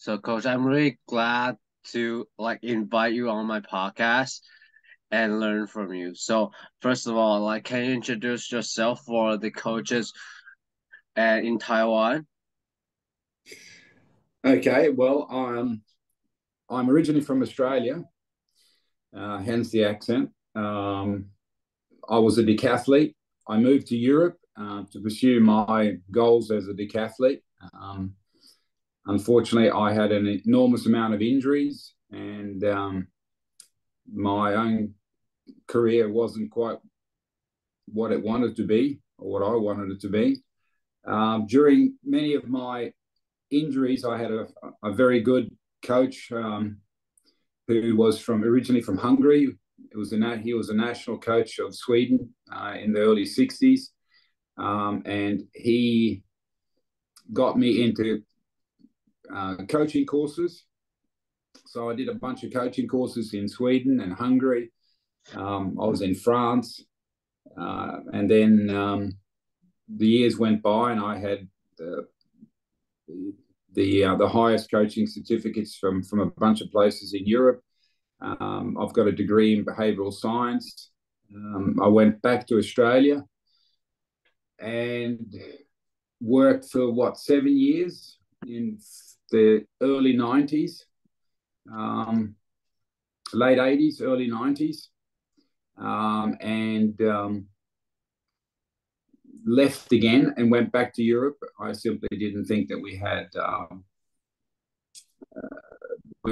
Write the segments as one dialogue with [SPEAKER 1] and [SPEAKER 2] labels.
[SPEAKER 1] So, Coach, I'm really glad to invite you on my podcast and learn from you. So, first of all, can you introduce yourself for the coaches in Taiwan?
[SPEAKER 2] Okay, well, I'm originally from Australia, hence the accent. I was a decathlete. I moved to Europe to pursue my goals as a decathlete. Unfortunately, I had an enormous amount of injuries, and my own career wasn't quite what it wanted to be, or what I wanted it to be. During many of my injuries, I had a very good coach who was originally from Hungary. He was a national coach of Sweden in the early 60s, and he got me into coaching courses. So I did a bunch of coaching courses in Sweden and Hungary. I was in France, and then the years went by, and I had the highest coaching certificates from a bunch of places in Europe. I've got a degree in behavioural science. I went back to Australia and worked for 7 years in the early 90s, late 80s, early 90s, and left again and went back to Europe. I simply didn't think that we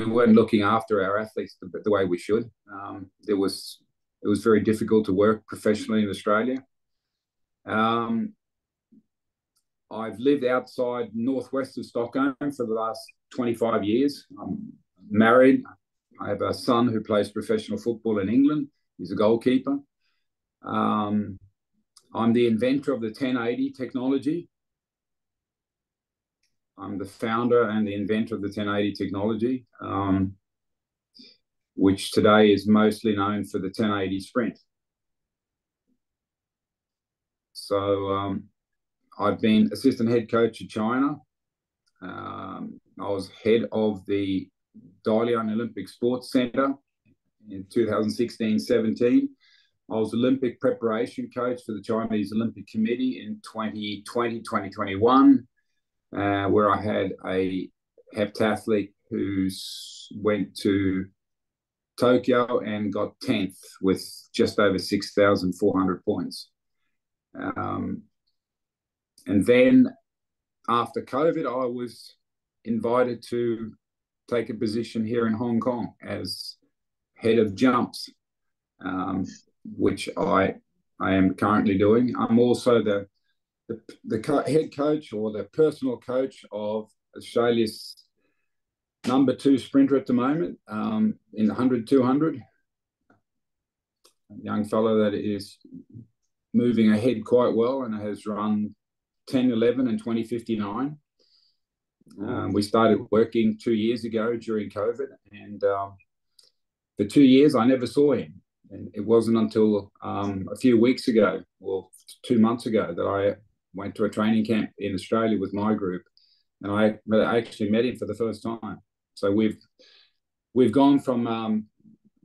[SPEAKER 2] weren't looking after our athletes the way we should. It was very difficult to work professionally in Australia. I've lived outside northwest of Stockholm for the last 25 years. I'm married. I have a son who plays professional football in England. He's a goalkeeper. I'm the inventor of the 1080 technology. I'm the founder and the inventor of the 1080 technology, which today is mostly known for the 1080 sprint. So I've been assistant head coach at China. I was head of the Dalian Olympic Sports Center in 2016-17. I was Olympic preparation coach for the Chinese Olympic Committee in 2020-2021, where I had a heptathlete who went to Tokyo and got 10th with just over 6,400 points. And then after COVID, I was invited to take a position here in Hong Kong as head of jumps, which I am currently doing. I'm also the head coach or the personal coach of Australia's number 2 sprinter at the moment in the 100-200. A young fellow that is moving ahead quite well and has run 10:11 and 20:59. We started working 2 years ago during COVID, and for 2 years I never saw him. And it wasn't until a few weeks ago, or 2 months ago, that I went to a training camp in Australia with my group, and I actually met him for the first time. So we've gone from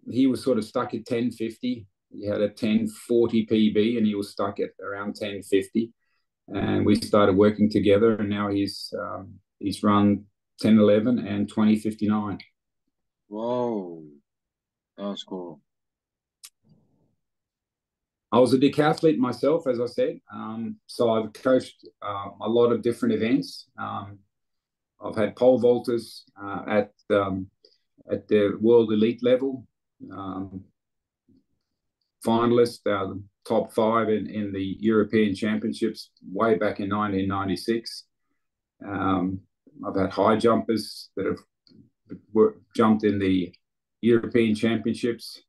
[SPEAKER 2] he was sort of stuck at 10:50. He had a 10:40 PB, and he was stuck at around 10:50. And we started working together, and now he's run 10:11 and 20:59.
[SPEAKER 1] Whoa, that was cool.
[SPEAKER 2] I was a decathlete myself, as I said. So I've coached a lot of different events. I've had pole vaulters at the world elite level, finalist, top 5 in the European Championships way back in 1996. I've had high jumpers that have jumped in the European Championships.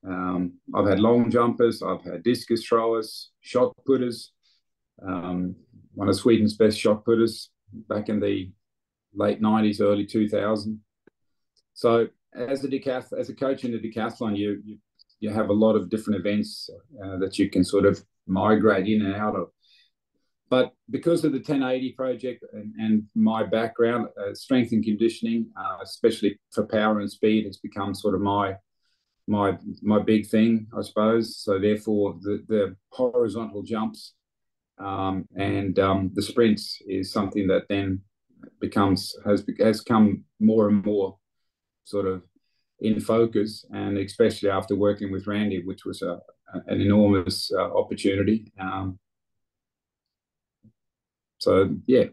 [SPEAKER 2] I've had long jumpers, I've had discus throwers, shot putters, one of Sweden's best shot putters back in the late 90s, early 2000s. So as a coach in the decathlon, you have a lot of different events that you can sort of migrate in and out of. But because of the 1080 project and my background, strength and conditioning, especially for power and speed, has become sort of my big thing, I suppose. So therefore, the horizontal jumps and the sprints is something that then has come more and more sort of in focus, and especially after working with Randy, which was an enormous opportunity. So yeah,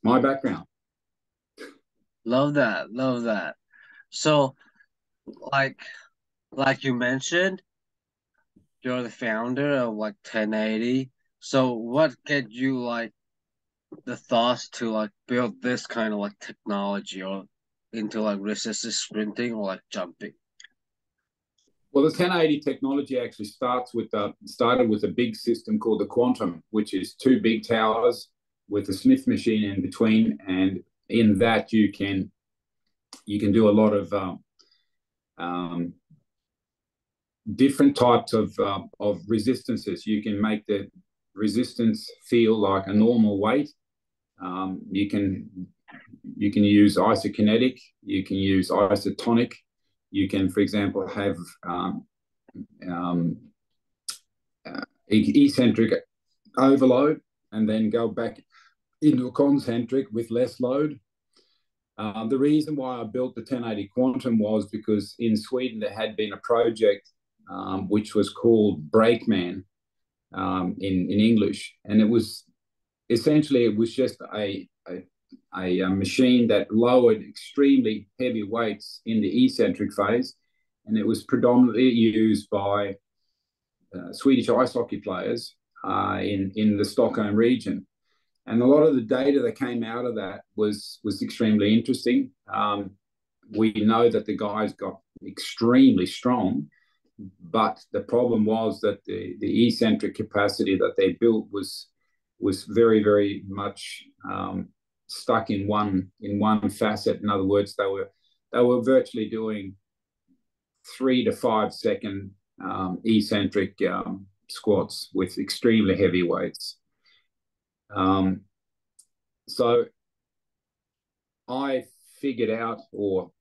[SPEAKER 2] my background.
[SPEAKER 1] Love that. So, like you mentioned, you're the founder of like 1080. So what get you like the thoughts to like build this kind of like technology or into like resisted sprinting or like jumping?
[SPEAKER 2] Well, the 1080 technology actually started with a big system called the Quantum, which is two big towers with a Smith machine in between, and in that you can do a lot of different types of resistances. You can make the resistance feel like a normal weight. You can use isokinetic. You can use isotonic. You can, for example, have eccentric overload and then go back into a concentric with less load. The reason why I built the 1080 Quantum was because in Sweden there had been a project which was called Brakeman in English, and it was just a machine that lowered extremely heavy weights in the eccentric phase, and it was predominantly used by Swedish ice hockey players in the Stockholm region. And a lot of the data that came out of that was extremely interesting. We know that the guys got extremely strong, but the problem was that the eccentric capacity that they built was very, very much stuck in one facet. In other words, they were virtually doing 3 to 5 second eccentric squats with extremely heavy weights. So I figured out, or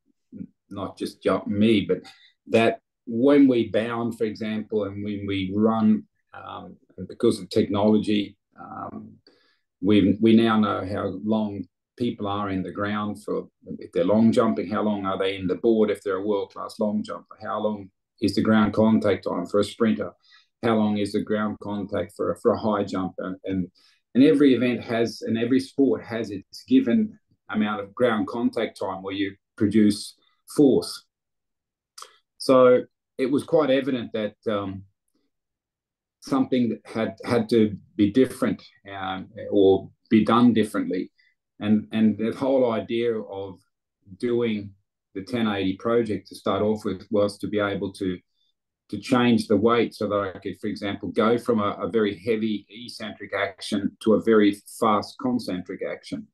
[SPEAKER 2] not just me, but that when we bound, for example, and when we run, because of technology, we now know how long people are in the ground for. If they're long jumping, how long are they in the board? If they're a world-class long jumper, how long is the ground contact time for a sprinter? How long is the ground contact for a high jumper? And every event has, and every sport has its given amount of ground contact time where you produce force. So it was quite evident that something had to be different or be done differently. And the whole idea of doing the 1080 project to start off with was to be able to change the weight so that I could, for example, go from a very heavy eccentric action to a very fast concentric action.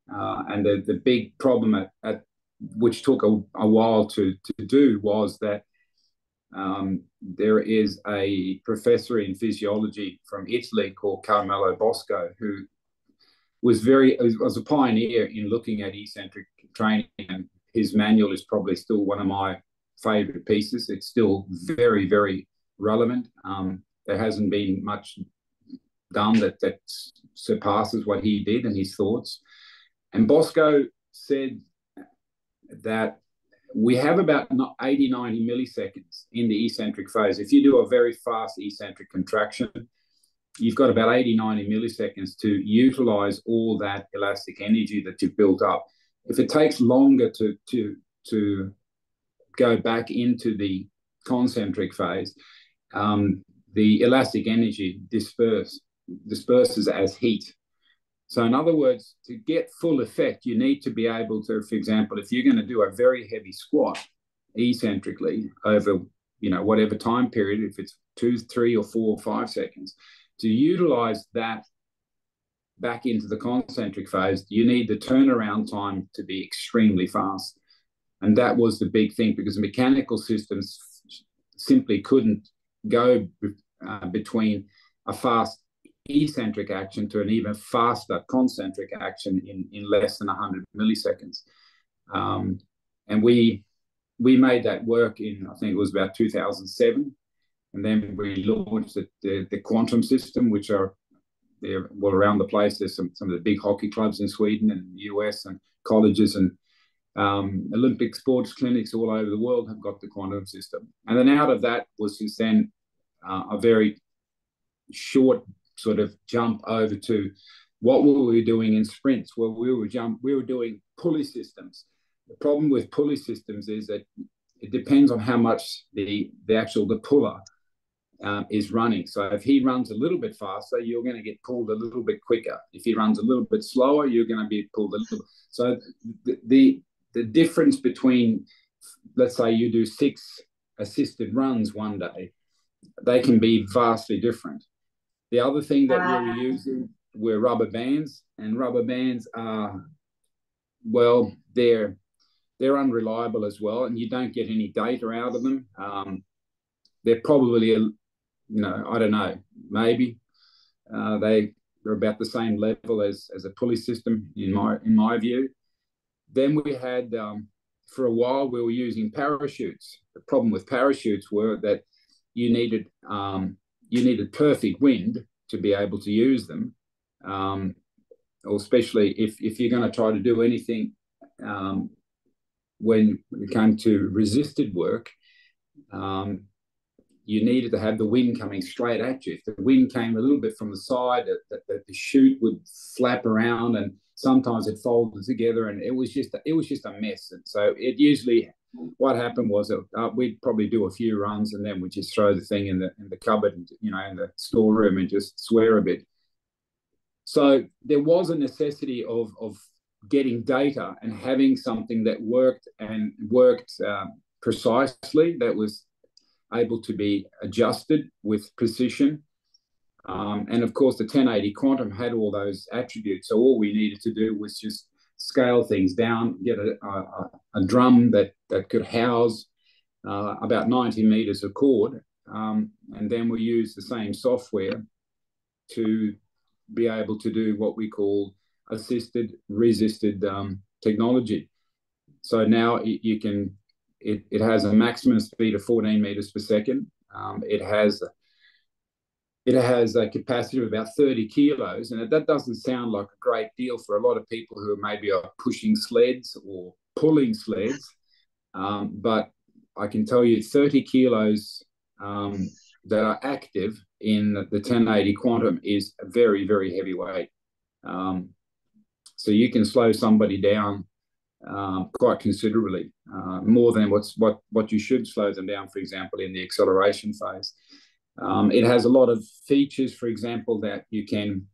[SPEAKER 2] And the big problem which took a while to do was that there is a professor in physiology from Italy called Carmelo Bosco, who was a pioneer in looking at eccentric training, and his manual is probably still one of my favorite pieces. It's still very, very relevant. There hasn't been much done that surpasses what he did and his thoughts. And Bosco said that we have about 80, 90 milliseconds in the eccentric phase. If you do a very fast eccentric contraction, you've got about 80, 90 milliseconds to utilize all that elastic energy that you've built up. If it takes longer to go back into the concentric phase, the elastic energy disperses as heat. So in other words, to get full effect, you need to be able to, for example, if you're going to do a very heavy squat eccentrically over, whatever time period, if it's 2, 3 or 4 or 5 seconds, to utilize that back into the concentric phase, you need the turnaround time to be extremely fast. And that was the big thing, because mechanical systems simply couldn't go between a fast eccentric action to an even faster concentric action in less than 100 milliseconds. And we made that work in, I think it was about 2007. And then we launched the quantum system, which are they're well around the place. There's some of the big hockey clubs in Sweden and the US, and colleges and Olympic sports clinics all over the world have got the quantum system. And then out of that was since then a very short sort of jump over to what were we doing in sprints? Well, we were doing pulley systems. The problem with pulley systems is that it depends on how much the puller is running. So if he runs a little bit faster, you're going to get pulled a little bit quicker. If he runs a little bit slower, you're going to be pulled a little. So the difference between, let's say you do 6 assisted runs one day, they can be vastly different. The other thing that we were using were rubber bands, and rubber bands are, well, they're unreliable as well, and you don't get any data out of them. They're probably, I don't know, maybe they're about the same level as a pulley system in my view. Then we had, for a while, we were using parachutes. The problem with parachutes were that you needed perfect wind to be able to use them, or especially if you're going to try to do anything when it came to resisted work, you needed to have the wind coming straight at you. If the wind came a little bit from the side, the chute would flap around, and sometimes it folded together, and it was just a mess. And so it usually, what happened was we'd probably do a few runs, and then we'd just throw the thing in the cupboard, and, in the storeroom, and just swear a bit. So there was a necessity of getting data and having something that worked precisely, that was able to be adjusted with precision. And of course, the 1080 Quantum had all those attributes. So all we needed to do was just scale things down, get a drum that could house about 90 meters of cord. And then we use the same software to be able to do what we call assisted resisted technology. So now it has a maximum speed of 14 meters per second. It has a capacity of about 30 kilos, and that doesn't sound like a great deal for a lot of people who maybe are pushing sleds or pulling sleds, but I can tell you 30 kilos that are active in the 1080 Quantum is a very, very heavy weight. So you can slow somebody down quite considerably, more than what you should slow them down, for example, in the acceleration phase. It has a lot of features, for example, that you can,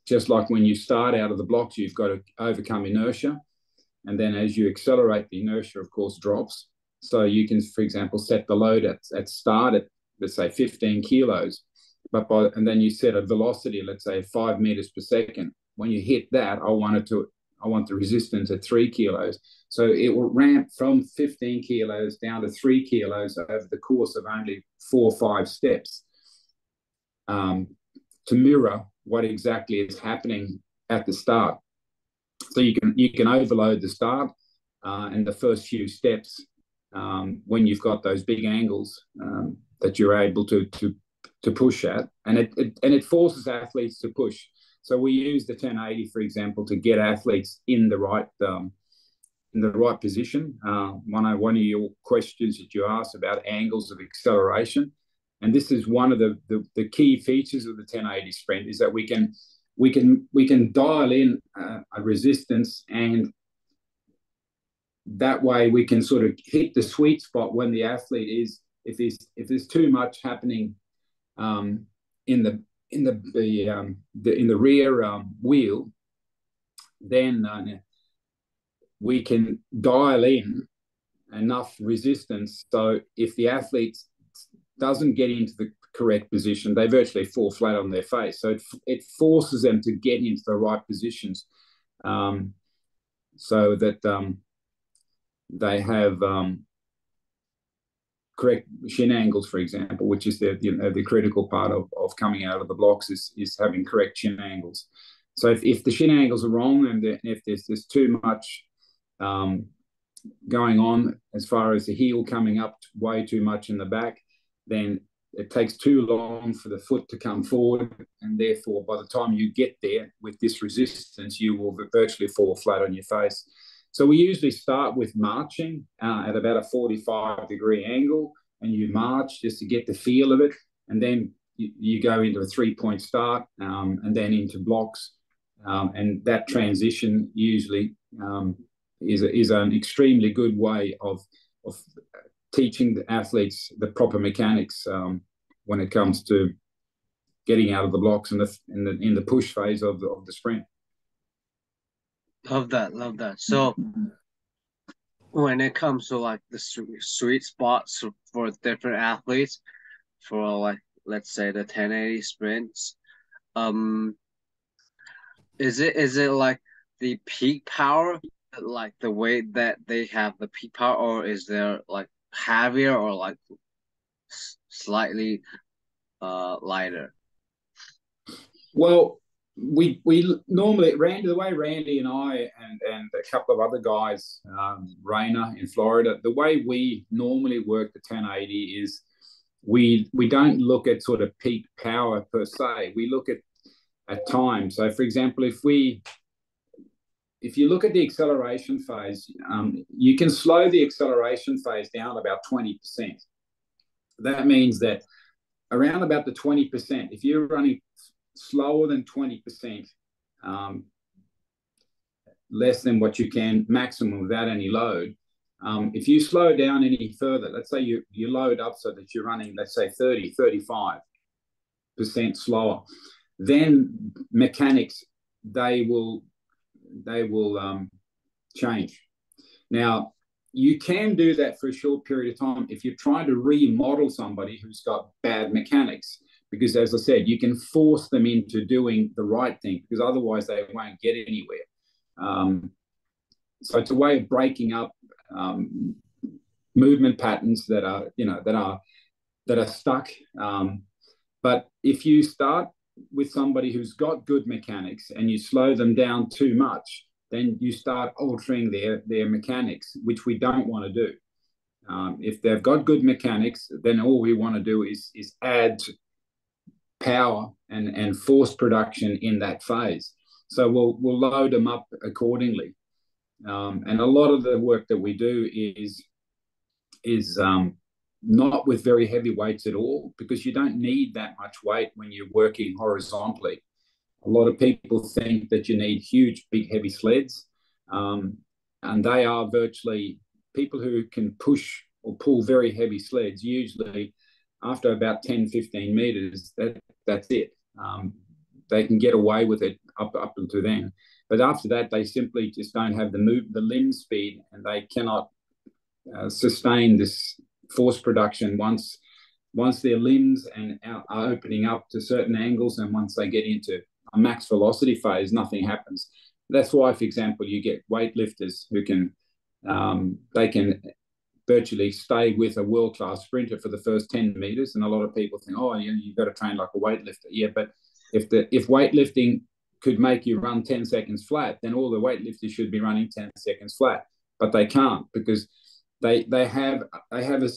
[SPEAKER 2] just like when you start out of the blocks, you've got to overcome inertia. And then as you accelerate, the inertia, of course, drops. So you can, for example, set the load at start at, let's say, 15 kilos. And then you set a velocity, let's say 5 meters per second. When you hit that, I want the resistance at 3 kilos. So it will ramp from 15 kilos down to 3 kilos over the course of only 4 or 5 steps, to mirror what exactly is happening at the start. So you can overload the start and the first few steps when you've got those big angles that you're able to push at, and it forces athletes to push. So we use the 1080, for example, to get athletes in the right position. One of your questions that you asked about angles of acceleration, and this is one of the key features of the 1080 sprint, is that we can dial in a resistance, and that way we can sort of hit the sweet spot when the athlete is, if there's too much happening in the rear wheel, then we can dial in enough resistance. So if the athlete doesn't get into the correct position, they virtually fall flat on their face. So it forces them to get into the right positions, so that they have correct shin angles, for example, which is the critical part of coming out of the blocks is having correct shin angles. So if the shin angles are wrong, and if there's too much going on as far as the heel coming up way too much in the back, then it takes too long for the foot to come forward, and therefore by the time you get there with this resistance, you will virtually fall flat on your face. So we usually start with marching at about a 45-degree angle, and you march just to get the feel of it, and then you go into a 3-point start, and then into blocks, and that transition usually is an extremely good way of teaching the athletes the proper mechanics when it comes to getting out of the blocks in the push phase of the sprint.
[SPEAKER 1] Love that. So when it comes to like the sweet spots for different athletes, for like, let's say the 1080 sprints, is it like the peak power, like the way that they have the peak power, or is there like heavier or like slightly lighter?
[SPEAKER 2] Well, we normally, the way Randy and I and a couple of other guys, Rayner in Florida, the way we normally work the 1080 is we don't look at sort of peak power per se. We look at time. So, for example, if you look at the acceleration phase, you can slow the acceleration phase down about 20%. That means that around about the 20%, if you're running slower than 20%, less than what you can maximum without any load, if you slow down any further, let's say you load up so that you're running, let's say 30, 35% slower, then mechanics, they will change. Now, you can do that for a short period of time if you're trying to remodel somebody who's got bad mechanics, because as I said, you can force them into doing the right thing, because otherwise they won't get anywhere. So it's a way of breaking up movement patterns that are stuck. But if you start with somebody who's got good mechanics and you slow them down too much, then you start altering their mechanics, which we don't want to do. If they've got good mechanics, then all we want to do is add power and force production in that phase. So we'll load them up accordingly. And a lot of the work that we do is not with very heavy weights at all, because you don't need that much weight when you're working horizontally. A lot of people think that you need huge, big, heavy sleds, and they are virtually people who can push or pull very heavy sleds. Usually after about 10, 15 meters, that's it. They can get away with it up until then. But after that, they simply just don't have the limb speed, and they cannot sustain this force production once their limbs are opening up to certain angles, and once they get into a max velocity phase, nothing happens. That's why, for example, you get weightlifters who they can virtually stay with a world-class sprinter for the first 10 meters, and a lot of people think, oh, you've got to train like a weightlifter. Yeah, but if weightlifting could make you run 10 seconds flat, then all the weightlifters should be running 10 seconds flat, but they can't, because they have a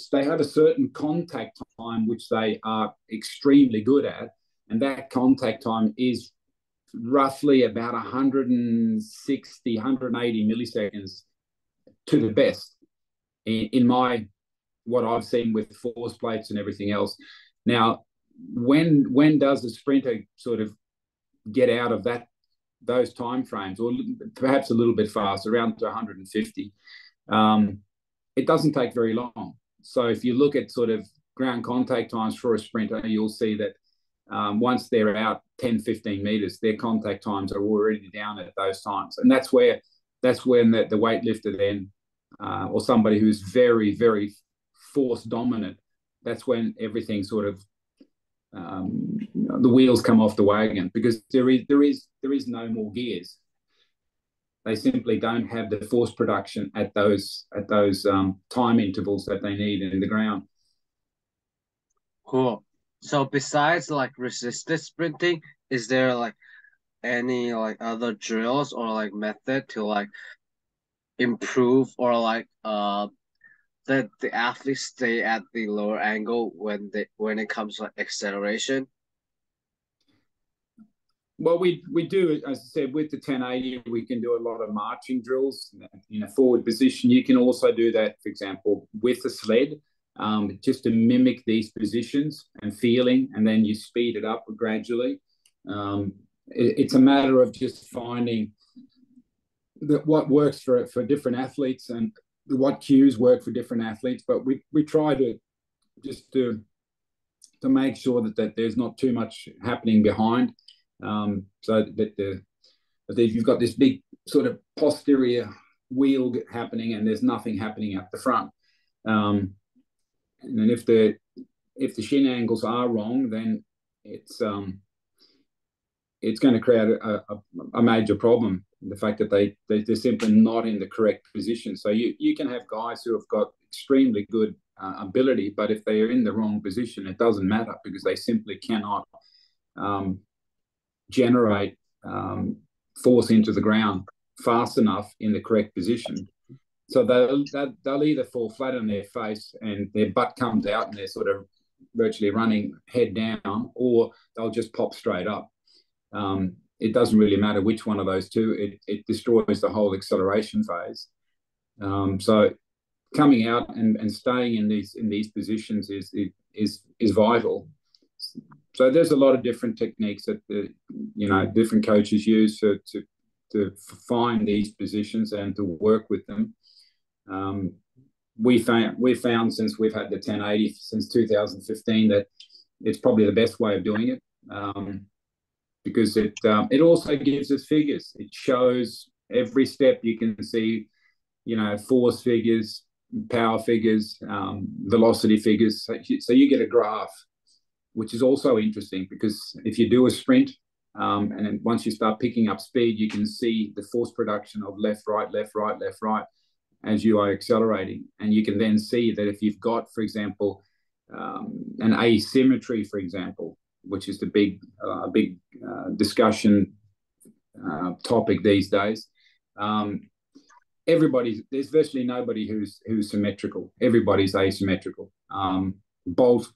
[SPEAKER 2] certain contact time which they are extremely good at, and that contact time is roughly about 160, 180 milliseconds to the best in what I've seen with force plates and everything else. Now, when does a sprinter sort of get out of those time frames, or perhaps a little bit faster, around to 150? It doesn't take very long. So if you look at sort of ground contact times for a sprinter, you'll see that once they're out 10, 15 meters, their contact times are already down at those times. And that's when the weightlifter then, or somebody who's very, very force dominant, that's when everything sort of, the wheels come off the wagon, because there is no more gears. They simply don't have the force production at those time intervals that they need in the ground.
[SPEAKER 1] Cool. So besides like resisted sprinting, is there like any like other drills or like method to like improve or like that the athletes stay at the lower angle when it comes to like acceleration?
[SPEAKER 2] Well, we do, as I said, with the 1080, we can do a lot of marching drills in a forward position. You can also do that, for example, with the sled, just to mimic these positions and feeling, and then you speed it up gradually. It's a matter of just finding what works for different athletes and what cues work for different athletes. But we try to just to make sure that there's not too much happening behind. So that you've got this big sort of posterior wheel happening and there's nothing happening at the front. And then if the shin angles are wrong, then it's going to create a major problem. The fact that they're simply not in the correct position. So you can have guys who have got extremely good ability, but if they are in the wrong position, it doesn't matter because they simply cannot generate force into the ground fast enough in the correct position. So they'll either fall flat on their face and their butt comes out and they're sort of virtually running head down, or they'll just pop straight up. It doesn't really matter which one of those two. It destroys the whole acceleration phase. So coming out and staying in these positions is vital. So there's a lot of different techniques that different coaches use to find these positions and to work with them. We've found since we've had the 1080 since 2015 that it's probably the best way of doing it, because it also gives us figures. It shows every step. You can see, force figures, power figures, velocity figures. So you get a graph, which is also interesting because if you do a sprint, and then once you start picking up speed, you can see the force production of left, right, left, right, left, right as you are accelerating. And you can then see that if you've got, for example, an asymmetry, for example, which is the big discussion topic these days. There's virtually nobody who's symmetrical. Everybody's asymmetrical. Bolt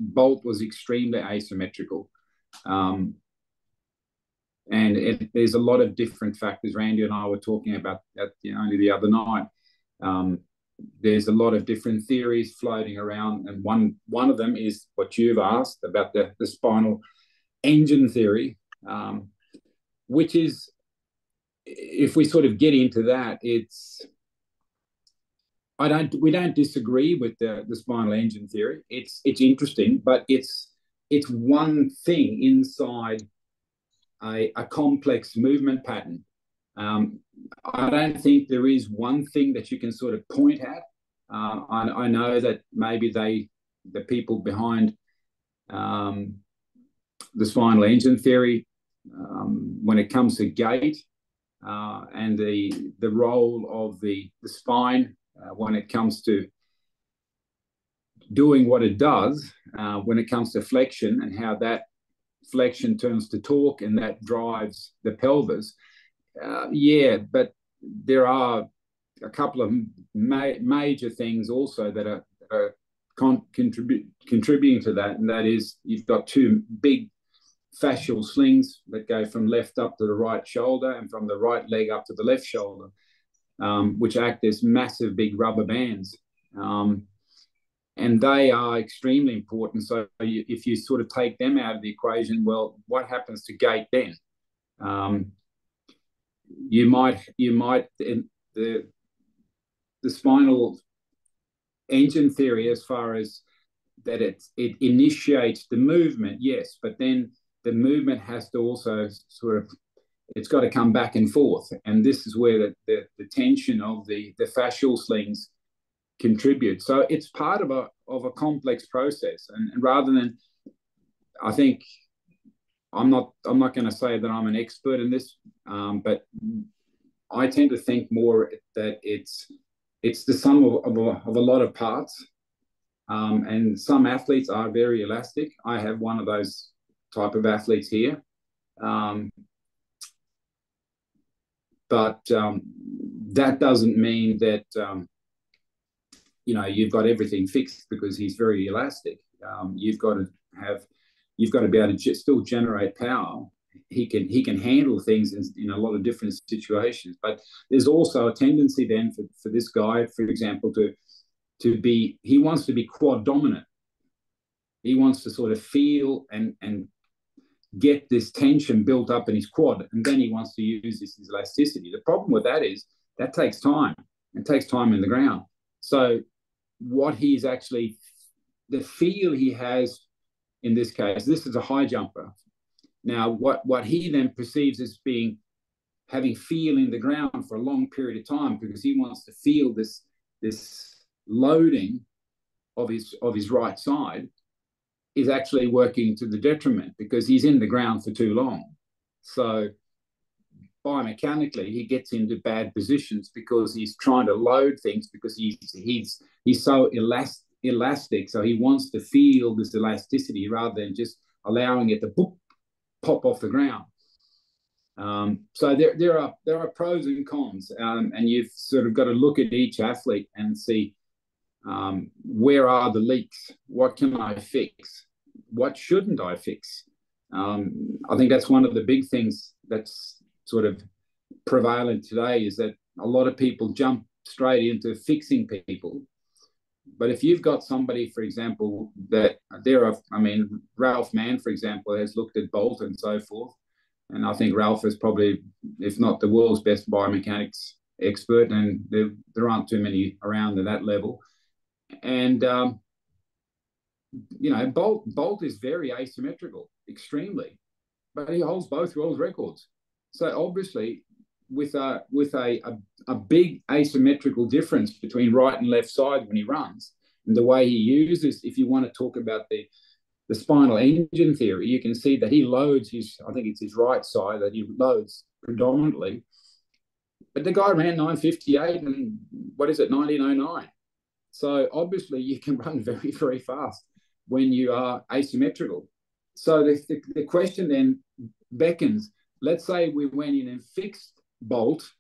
[SPEAKER 2] was extremely asymmetrical. And there's a lot of different factors. Randy and I were talking about that only the other night. There's a lot of different theories floating around, and one of them is what you've asked about the spinal engine theory, which is, if we sort of get into that, we don't disagree with the spinal engine theory. It's interesting, but it's one thing inside a complex movement pattern. I don't think there is one thing that you can sort of point at. I know that maybe the people behind the spinal engine theory, when it comes to gait and the role of the spine when it comes to doing what it does, when it comes to flexion and how that flexion turns to torque and that drives the pelvis. But there are a couple of major things also that are contributing to that, and that is you've got two big fascial slings that go from left up to the right shoulder and from the right leg up to the left shoulder, which act as massive big rubber bands. And they are extremely important. So if you sort of take them out of the equation, well, what happens to gait then? You might the spinal engine theory, as far as that it initiates the movement, yes, but then the movement has to also sort of, it's got to come back and forth, and this is where the tension of the fascial slings contribute. So it's part of a complex process, and rather than, I think, I'm not going to say that I'm an expert in this, but I tend to think more that it's the sum of a lot of parts, And some athletes are very elastic. I have one of those type of athletes here. But that doesn't mean that, you've got everything fixed because he's very elastic. You've got to be able to still generate power. He can handle things in a lot of different situations. But there's also a tendency then for this guy, for example, he wants to be quad dominant. He wants to sort of feel and get this tension built up in his quad, and then he wants to use this elasticity. The problem with that is that takes time. It takes time in the ground. So what he's actually, the feel he has in this case, this is a high jumper. Now, what he then perceives as having feel in the ground for a long period of time, because he wants to feel this loading of his right side, is actually working to the detriment because he's in the ground for too long. So biomechanically, he gets into bad positions because he's trying to load things because he's so elastic. So he wants to feel this elasticity rather than just allowing it to pop off the ground. So there are pros and cons, and you've sort of got to look at each athlete and see where are the leaks? What can I fix? What shouldn't I fix? I think that's one of the big things that's sort of prevalent today, is that a lot of people jump straight into fixing people. But if you've got somebody, for example, Ralf Mann, for example, has looked at Bolt and so forth. And I think Ralf is probably, if not the world's best biomechanics expert, and there aren't too many around at that level. And, Bolt is very asymmetrical, extremely, but he holds both world records. So obviously, with a big asymmetrical difference between right and left side when he runs, and the way he uses, if you want to talk about the spinal engine theory, you can see that he loads I think it's his right side that he loads predominantly. But the guy ran 9:58 and 1909. So obviously you can run very, very fast when you are asymmetrical. So the question then beckons, let's say we went in and fixed Bolt,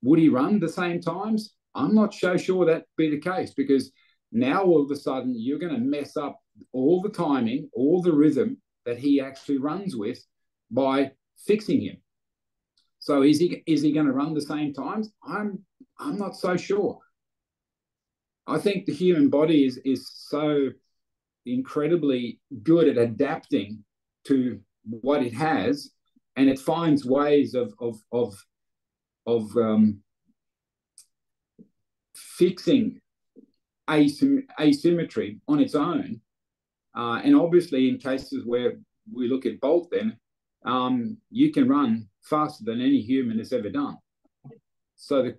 [SPEAKER 2] would he run the same times? I'm not so sure that'd be the case, because now all of a sudden you're going to mess up all the timing, all the rhythm that he actually runs with by fixing him. So is he going to run the same times? I'm not so sure. I think the human body is so incredibly good at adapting to what it has, and it finds ways of fixing asymmetry on its own. And obviously, in cases where we look at Bolt, then you can run faster than any human has ever done. So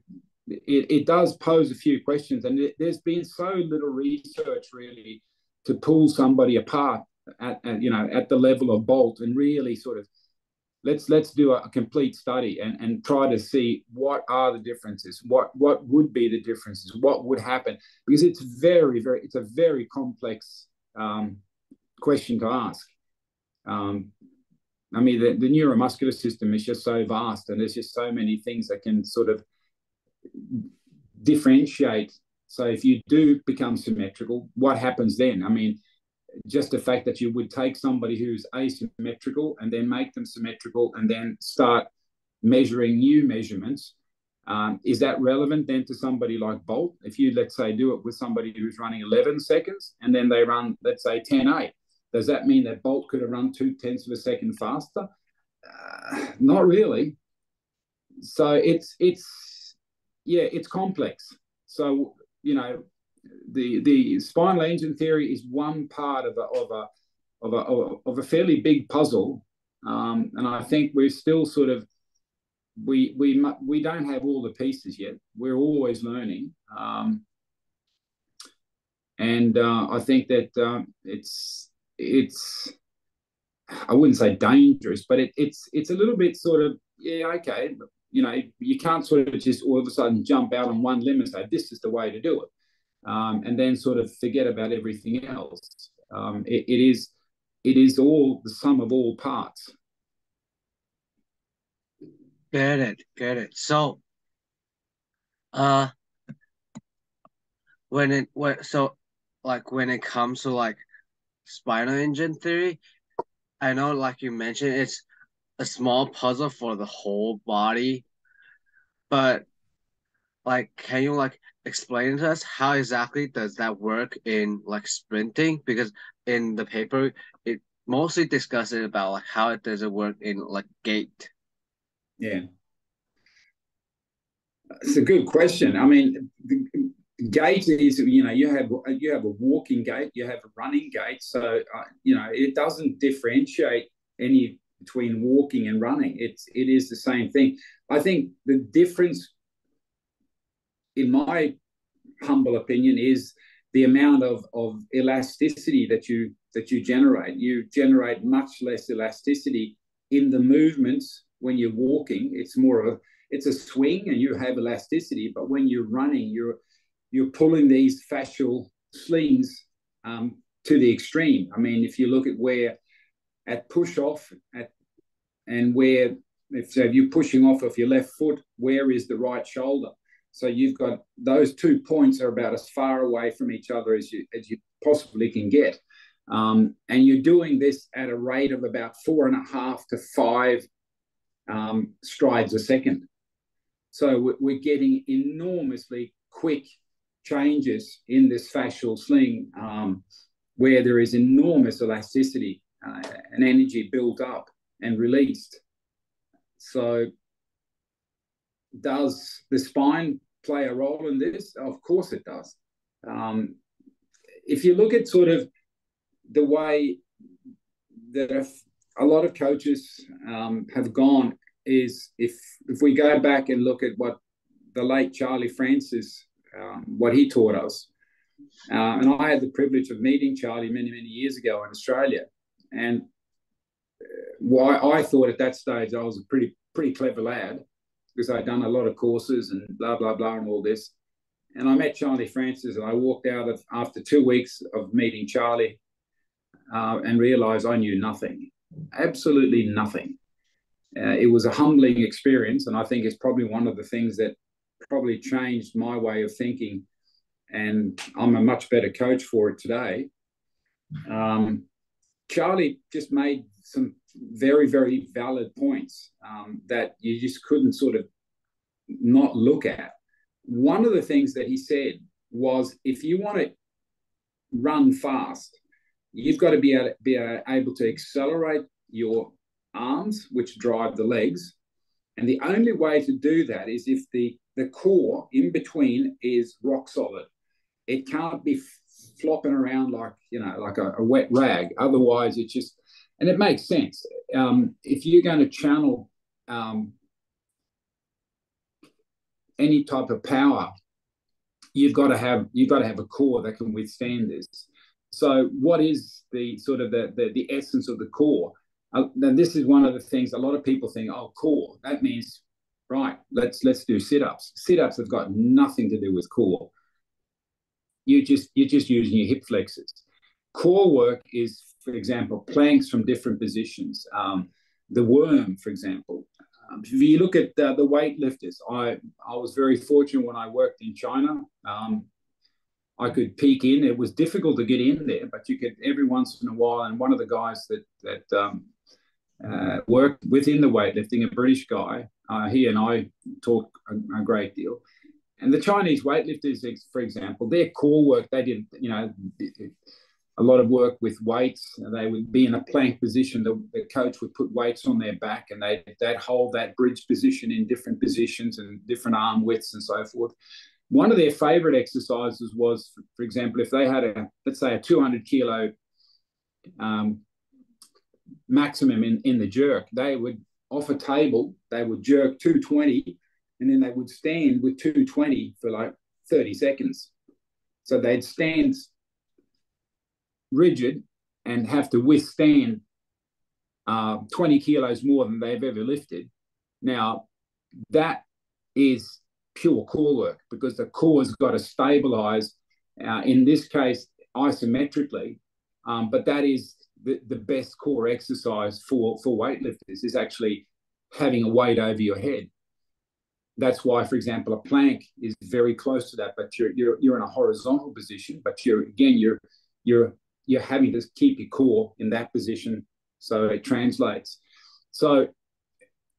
[SPEAKER 2] it does pose a few questions, and there's been so little research really to pull somebody apart at the level of Bolt and really sort of let's do a complete study and try to see what are the differences, what would be the differences, what would happen, because it's a very complex question to ask. I mean, the neuromuscular system is just so vast, and there's just so many things that can sort of differentiate. So if you do become symmetrical, what happens then? I mean, just the fact that you would take somebody who's asymmetrical and then make them symmetrical and then start measuring new measurements, is that relevant then to somebody like Bolt? If you, let's say, do it with somebody who's running 11 seconds and then they run, let's say, 10.8, does that mean that Bolt could have run 0.2 of a second faster? Not really. So it's complex. So, the spinal engine theory is one part of a fairly big puzzle, and I think we're still sort of we don't have all the pieces yet. We're always learning, and I think that it's I wouldn't say dangerous, but it's a little bit sort of okay. You can't sort of just all of a sudden jump out on one limb and say this is the way to do it. and then sort of forget about everything else. It is all the sum of all parts.
[SPEAKER 1] Get it. So, when it comes to like spinal engine theory, I know, like you mentioned, it's a small puzzle for the whole body, but like, can you like explain to us how exactly does that work in like sprinting? Because in the paper, it mostly discusses about like how it does it work in like gait.
[SPEAKER 2] Yeah, it's a good question. I mean, the gait is, you have a walking gait, you have a running gait, so it doesn't differentiate any between walking and running. It is the same thing. I think the difference, in my humble opinion, is the amount of elasticity that you generate. You generate much less elasticity in the movements when you're walking. It's a swing and you have elasticity, but when you're running, you're pulling these fascial slings to the extreme. I mean, if you look at where at push off and where if you're pushing off of your left foot, where is the right shoulder? So you've got those 2 points are about as far away from each other as you possibly can get. And you're doing this at a rate of about 4.5 to 5 strides a second. So we're getting enormously quick changes in this fascial sling where there is enormous elasticity and energy built up and released. So does the spine play a role in this? Of course it does. If you look at sort of the way that a lot of coaches have gone, is if we go back and look at what the late Charlie Francis, what he taught us, and I had the privilege of meeting Charlie many years ago in Australia, and why I thought at that stage I was a pretty clever lad, because I'd done a lot of courses and blah blah blah and all this. And I met Charlie Francis, and I walked out after 2 weeks of meeting Charlie and realized I knew nothing, absolutely nothing. It was a humbling experience, and I think it's probably one of the things that probably changed my way of thinking, and I'm a much better coach for it today. Charlie just made some very valid points that you just couldn't sort of not look at. One of the things that he said was, if you want to run fast, you've got to be able to accelerate your arms, which drive the legs. And the only way to do that is if the core in between is rock solid. It can't be flopping around like a wet rag. Otherwise, it just, and it makes sense. If you're going to channel any type of power, you've got to have a core that can withstand this. So what is the sort of the essence of the core? Now, this is one of the things a lot of people think, oh, core, that means, right, let's do sit-ups. Sit-ups have got nothing to do with core. You're just using your hip flexors. Core work is, for example, planks from different positions. The worm, for example. If you look at the weightlifters, I was very fortunate when I worked in China. I could peek in. It was difficult to get in there, but you could every once in a while. And one of the guys that worked within the weightlifting, a British guy, he and I talked a great deal. And the Chinese weightlifters, for example, their core work, they did, a lot of work with weights. They would be in a plank position. The coach would put weights on their back, and they'd hold that bridge position in different positions and different arm widths and so forth. One of their favorite exercises was, for example, if they had let's say a 200 kilo maximum in the jerk, they would, off a table, they would jerk 220, and then they would stand with 220 for like 30 seconds. So they'd stand rigid and have to withstand 20 kilos more than they've ever lifted. Now, that is pure core work, because the core's got to stabilize in this case isometrically, but that is the best core exercise for weightlifters, is actually having a weight over your head. That's why, for example, a plank is very close to that, but you're in a horizontal position, but you're having to keep your core in that position, so it translates. So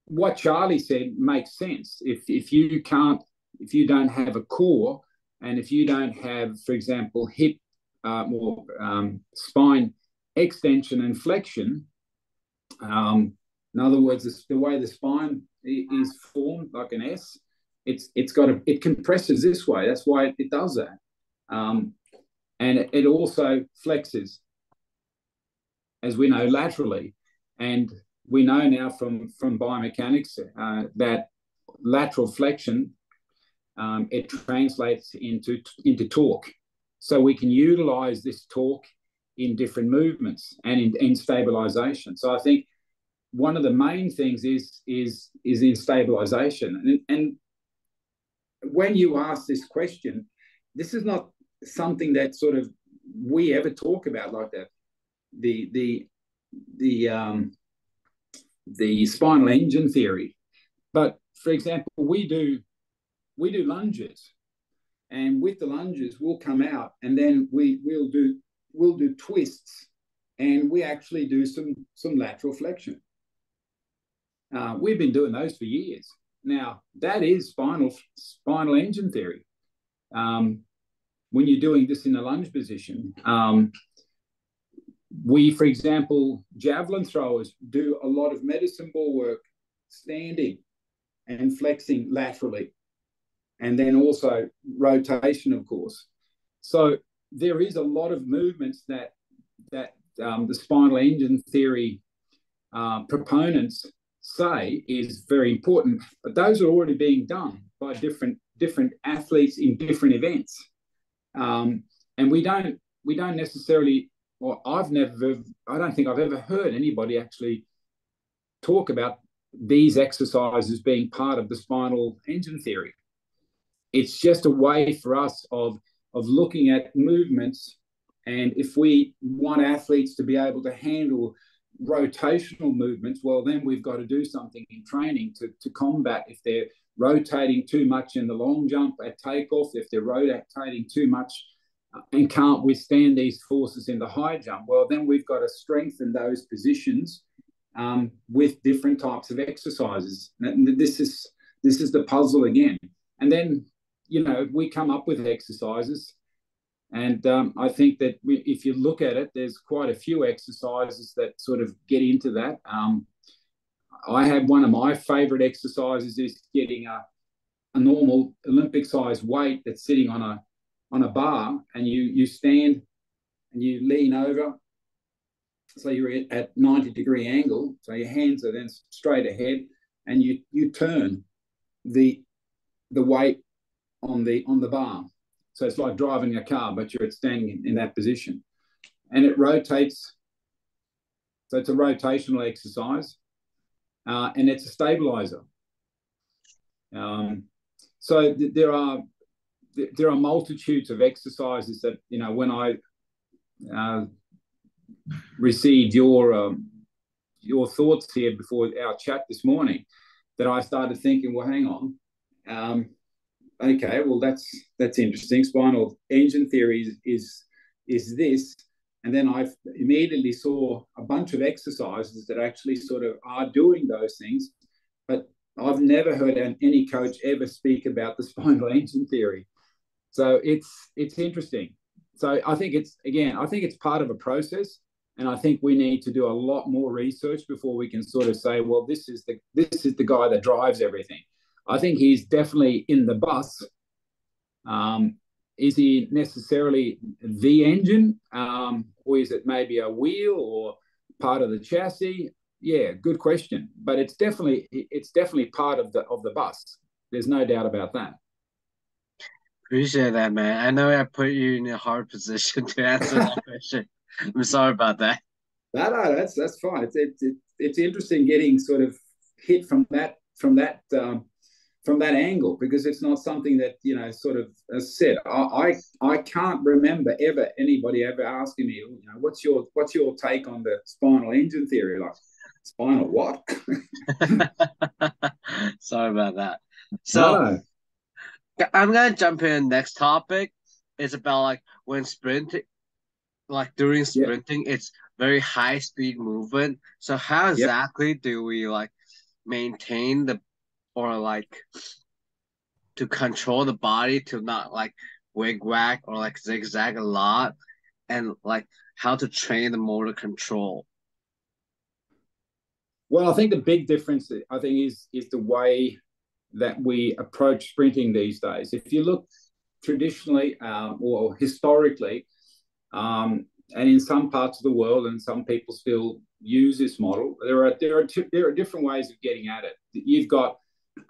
[SPEAKER 2] what Charlie said makes sense. If you don't have a core, and if you don't have, for example, hip or spine extension and flexion, in other words, the way the spine is formed like an S, it compresses this way. That's why it does that, and it also flexes, as we know, laterally. And we know now from biomechanics that lateral flexion, it translates into torque. So we can utilize this torque in different movements and in stabilization. So I think one of the main things is in stabilization. And when you ask this question, this is not something that sort of we ever talk about like that. The spinal engine theory. But for example, we do lunges, and with the lunges we'll come out, and then we'll do twists, and we actually do some lateral flexion. We've been doing those for years now. That is spinal engine theory. When you're doing this in a lunge position, we, for example, javelin throwers do a lot of medicine ball work standing and flexing laterally, and then also rotation, of course. So there is a lot of movements that the spinal engine theory proponents say is very important, but those are already being done by different athletes in different events, and we don't necessarily. Well, I don't think I've ever heard anybody actually talk about these exercises being part of the spinal engine theory. It's just a way for us of looking at movements, and if we want athletes to be able to handle rotational movements, well, then we've got to do something in training to combat if they're rotating too much in the long jump at takeoff, if they're rotating too much and can't withstand these forces in the high jump. Well, then we've got to strengthen those positions with different types of exercises. And this is the puzzle again. And then, we come up with exercises. And I think that if you look at it, there's quite a few exercises that sort of get into that. I have one of my favorite exercises is getting a normal Olympic-sized weight that's sitting on a bar, and you stand and you lean over, so you're at 90-degree angle, so your hands are then straight ahead, and you turn the weight on the bar. So it's like driving a car, but you're standing in that position, and it rotates. So it's a rotational exercise, and it's a stabilizer. So there are multitudes of exercises that, when I received your thoughts here before our chat this morning, that I started thinking, well, hang on, okay, well, that's interesting. Spinal engine theory is this, and then I immediately saw a bunch of exercises that actually sort of are doing those things, but I've never heard any coach ever speak about the spinal engine theory. So it's interesting. So I think it's part of a process, and I think we need to do a lot more research before we can sort of say, well, this is the guy that drives everything. I think he's definitely in the bus. Is he necessarily the engine, or is it maybe a wheel or part of the chassis? Yeah, good question. But it's definitely part of the bus. There's no doubt about that.
[SPEAKER 1] Appreciate that, man. I know I put you in a hard position to answer that question. I'm sorry about that.
[SPEAKER 2] No, that's fine. It's interesting getting sort of hit from that from that angle, because it's not something that, you know, sort of said. I can't remember ever anybody ever asking me, you know, what's your take on the spinal engine theory? Like, spinal what?
[SPEAKER 1] Sorry about that. So
[SPEAKER 2] No.
[SPEAKER 1] I'm gonna jump in. Next topic is about like when sprinting, like during sprinting, it's very high speed movement. So how exactly do we like maintain the, or like to control the body to not like wig-wag or like zigzag a lot, and like how to train the motor control?
[SPEAKER 2] Well, I think the big difference, I think, is the way that we approach sprinting these days. If you look traditionally or historically, and in some parts of the world, and some people still use this model, there are different ways of getting at it. You've got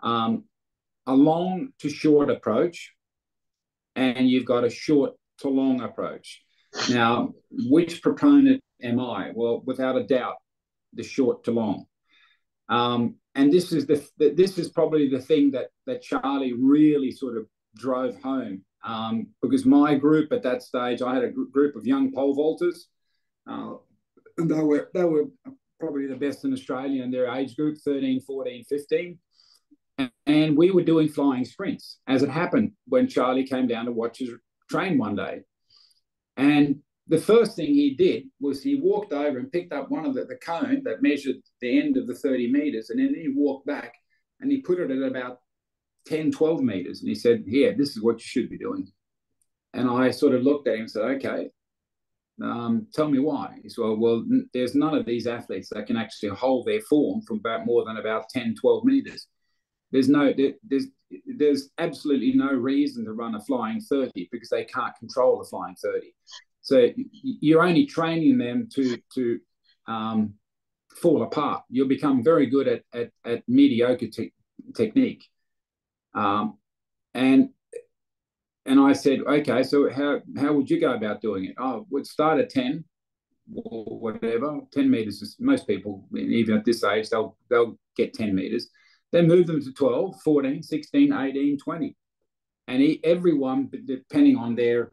[SPEAKER 2] a long to short approach, and you've got a short to long approach. Now, which proponent am I? Well, without a doubt, the short to long. And this is probably the thing that Charlie really sort of drove home, because my group at that stage, I had a group of young pole vaulters. They were probably the best in Australia in their age group, 13, 14, 15. And we were doing flying sprints, as it happened when Charlie came down to watch us train one day. And the first thing he did was he walked over and picked up one of the cone that measured the end of the 30 meters, and then he walked back and he put it at about 10, 12 meters. And he said, here, this is what you should be doing. And I sort of looked at him and said, okay, tell me why. He said, well, there's none of these athletes that can actually hold their form from more than about 10, 12 meters. There's absolutely no reason to run a flying 30 because they can't control the flying 30. So you're only training them to fall apart. You'll become very good at mediocre technique. And I said, okay, so how would you go about doing it? Oh, we'd start at 10 or whatever. 10 meters is, most people, even at this age, they'll get 10 meters. Then move them to 12, 14, 16, 18, 20. And everyone, depending on their,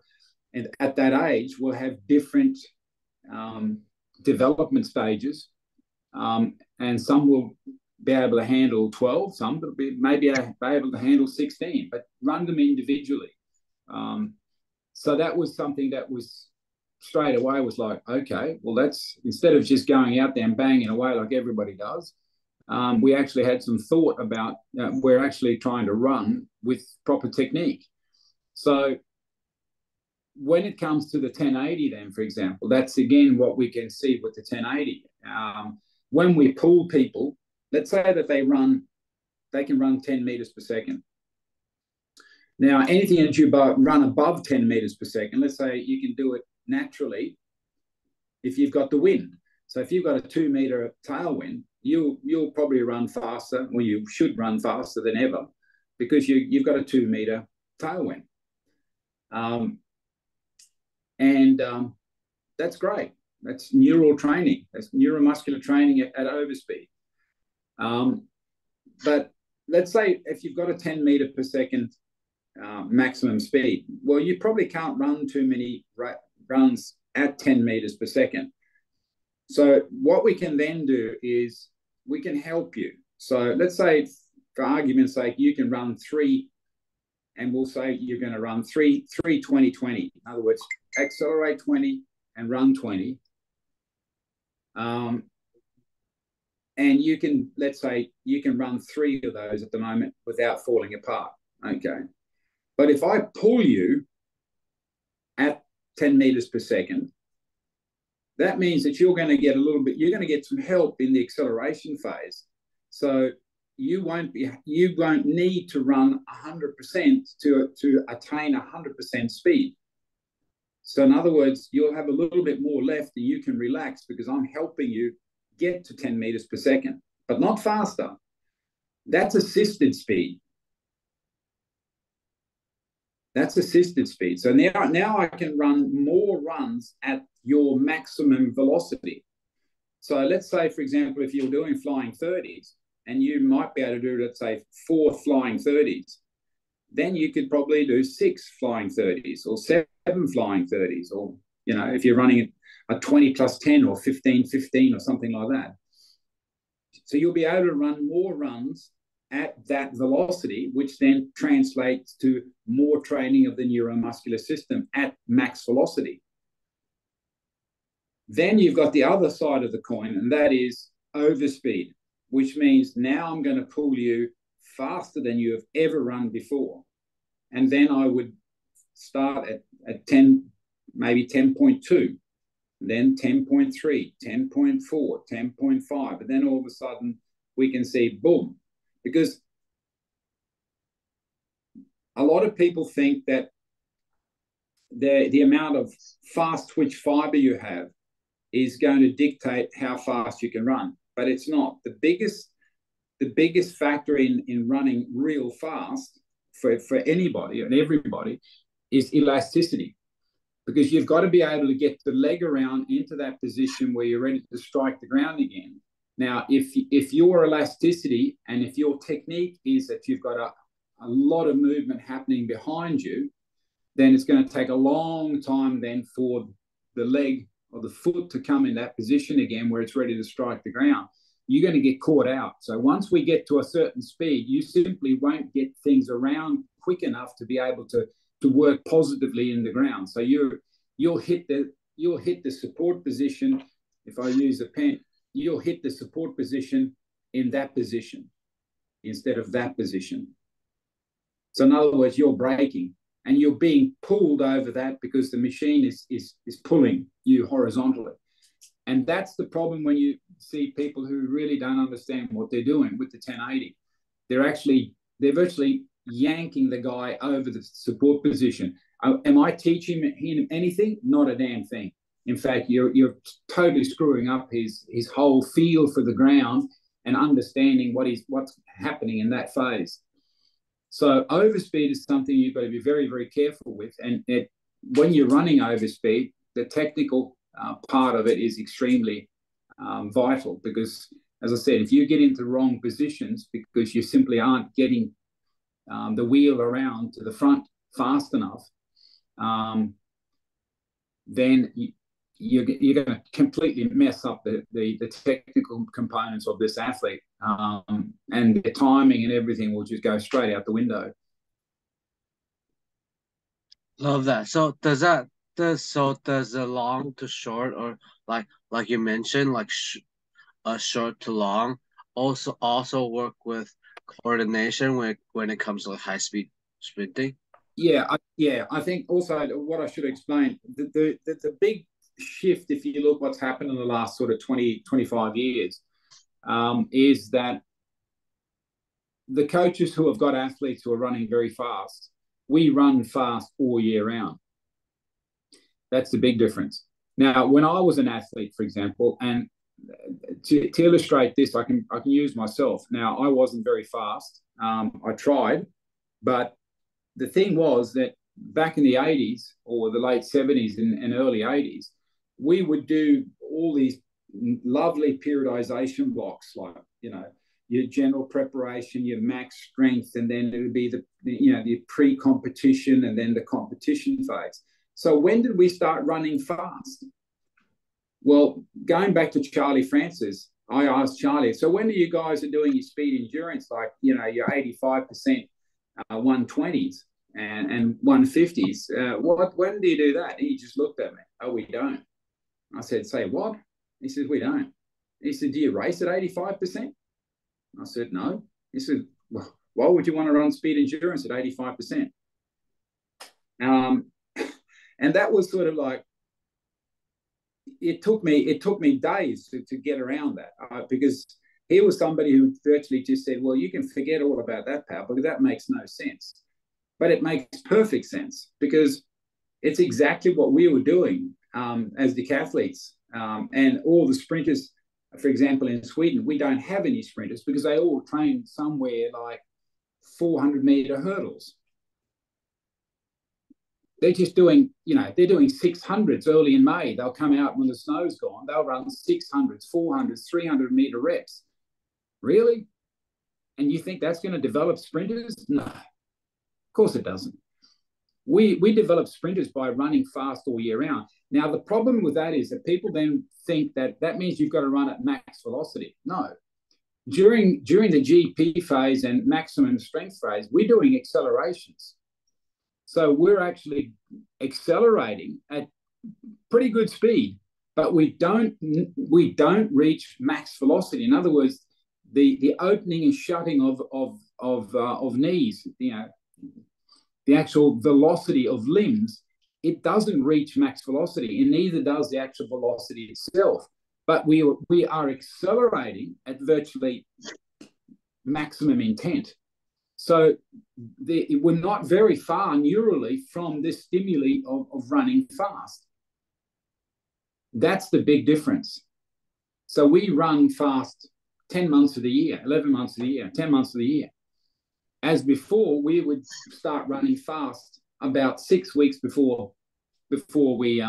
[SPEAKER 2] and at that age, will have different development stages. And some will be able to handle 12, some will be maybe able to handle 16, but run them individually. So that was something that was straight away was like, okay, well, that's, instead of just going out there and banging away like everybody does, we actually had some thought about we're actually trying to run with proper technique. So when it comes to the 1080 then, for example, that's again what we can see with the 1080. When we pull people, let's say that they can run 10 meters per second. Now, anything that you run above 10 meters per second, let's say you can do it naturally if you've got the wind. So if you've got a 2 meter tailwind, you'll probably run faster, or you should run faster than ever, because you've got a 2 meter tailwind. That's great. That's neural training. That's neuromuscular training at overspeed. But let's say if you've got a 10 meter per second maximum speed, well, you probably can't run too many runs at 10 meters per second. So what we can then do is we can help you. So let's say, for argument's sake, you can run 3, and we'll say you're going to run 3, 20, 20. In other words, accelerate 20 and run 20. And you can, let's say, you can run 3 of those at the moment without falling apart. Okay. But if I pull you at 10 meters per second, that means that you're going to get you're going to get some help in the acceleration phase. So you won't need to run 100% to attain 100% speed. So in other words, you'll have a little bit more left and you can relax because I'm helping you get to 10 meters per second, but not faster. That's assisted speed. That's assisted speed. So now I can run more runs at your maximum velocity. So let's say, for example, if you're doing flying 30s, and you might be able to do, let's say, 4 flying 30s. Then you could probably do 6 flying 30s or 7 flying 30s, or, if you're running a 20 plus 10 or 15, 15 or something like that. So you'll be able to run more runs at that velocity, which then translates to more training of the neuromuscular system at max velocity. Then you've got the other side of the coin, and that is overspeed, which means now I'm going to pull you faster than you have ever run before. And then I would start at 10, maybe 10.2, then 10.3, 10.4, 10.5. And then all of a sudden we can see, boom. Because a lot of people think that the amount of fast twitch fiber you have is going to dictate how fast you can run. But it's not. The biggest factor in running real fast for anybody and everybody is elasticity, because you've got to be able to get the leg around into that position where you're ready to strike the ground again. Now, if your elasticity and if your technique is that you've got a lot of movement happening behind you, then it's going to take a long time then for the leg or the foot to come in that position again where it's ready to strike the ground. You're going to get caught out. So once we get to a certain speed, you simply won't get things around quick enough to be able to work positively in the ground. So you'll hit the support position. If I use a pen, you'll hit the support position in that position instead of that position. So in other words, you're braking and you're being pulled over that because the machine is pulling you horizontally. And that's the problem when you see people who really don't understand what they're doing with the 1080. They're virtually yanking the guy over the support position. Am I teaching him anything? Not a damn thing. In fact, you're totally screwing up his whole feel for the ground and understanding what's happening in that phase. So overspeed is something you've got to be very, very careful with. And when you're running overspeed, the technical part of it is extremely vital, because, as I said, if you get into wrong positions because you simply aren't getting the wheel around to the front fast enough, then you're going to completely mess up the technical components of this athlete, and the timing and everything will just go straight out the window.
[SPEAKER 1] Love that. So does the long to short, or like you mentioned, like short to long, also work with coordination when it comes to like high speed sprinting?
[SPEAKER 2] Yeah, I think also what I should explain, the big shift, if you look what's happened in the last sort of 20, 25 years, is that the coaches who have got athletes who are running very fast, we run fast all year round. That's the big difference. Now, when I was an athlete, for example, and to illustrate this, I can use myself. Now, I wasn't very fast. I tried, but the thing was that back in the 80s or the late 70s and early 80s, we would do all these lovely periodization blocks, like, your general preparation, your max strength, and then it would be the pre-competition and then the competition phase. So when did we start running fast? Well, going back to Charlie Francis, I asked Charlie, so when are you guys are doing your speed endurance, like, your 85% 120s and 150s? When do you do that? And he just looked at me. Oh, we don't. I said, say what? He said, we don't. He said, do you race at 85%? I said, no. He said, well, why would you want to run speed endurance at 85%? And that was sort of like, it took me days to get around that, because he was somebody who virtually just said, well, you can forget all about that, pal, because that makes no sense. But it makes perfect sense, because it's exactly what we were doing as decathletes. And all the sprinters, for example, in Sweden, we don't have any sprinters because they all train somewhere like 400-meter hurdles. They're just doing, they're doing 600s early in May. They'll come out when the snow's gone. They'll run 600s, 400s, 300-meter reps. Really? And you think that's going to develop sprinters? No, of course it doesn't. We develop sprinters by running fast all year round. Now, the problem with that is that people then think that that means you've got to run at max velocity. No. During the GP phase and maximum strength phase, we're doing accelerations. So we're actually accelerating at pretty good speed, but we don't reach max velocity. In other words, the opening and shutting of knees, the actual velocity of limbs, it doesn't reach max velocity, and neither does the actual velocity itself. But we are accelerating at virtually maximum intent. So we're not very far neurally from this stimuli of running fast. That's the big difference. So we run fast 10 months of the year, 11 months of the year, 10 months of the year. As before, we would start running fast about 6 weeks before we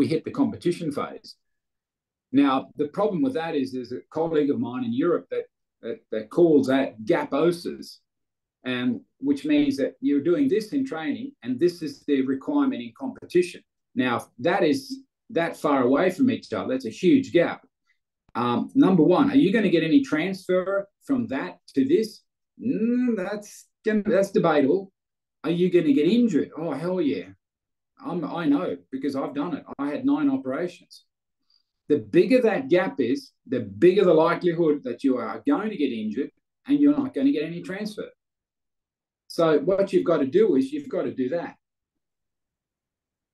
[SPEAKER 2] hit the competition phase. Now, the problem with that is there's a colleague of mine in Europe that calls that gaposis, and which means that you're doing this in training and this is the requirement in competition. Now, that is that far away from each other. That's a huge gap. Number one, are you going to get any transfer from that to this? That's debatable. Are you going to get injured? Oh, hell yeah. I know, because I've done it. I had 9 operations. The bigger that gap is, the bigger the likelihood that you are going to get injured and you're not going to get any transfer. So what you've got to do is you've got to do that.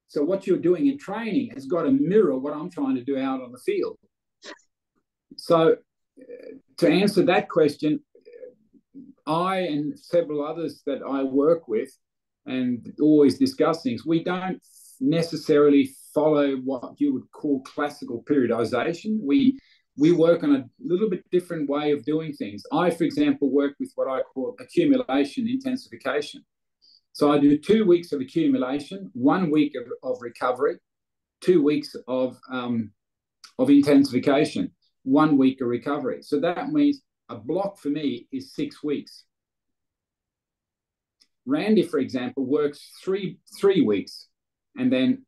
[SPEAKER 2] So what you're doing in training has got to mirror what I'm trying to do out on the field. So to answer that question, I and several others that I work with and always discuss things, we don't necessarily follow what you would call classical periodization. We work on a little bit different way of doing things. I, for example, work with what I call accumulation intensification. So I do 2 weeks of accumulation, 1 week of recovery, 2 weeks of intensification, 1 week of recovery. So that means a block for me is 6 weeks. Randy, for example, works three weeks and then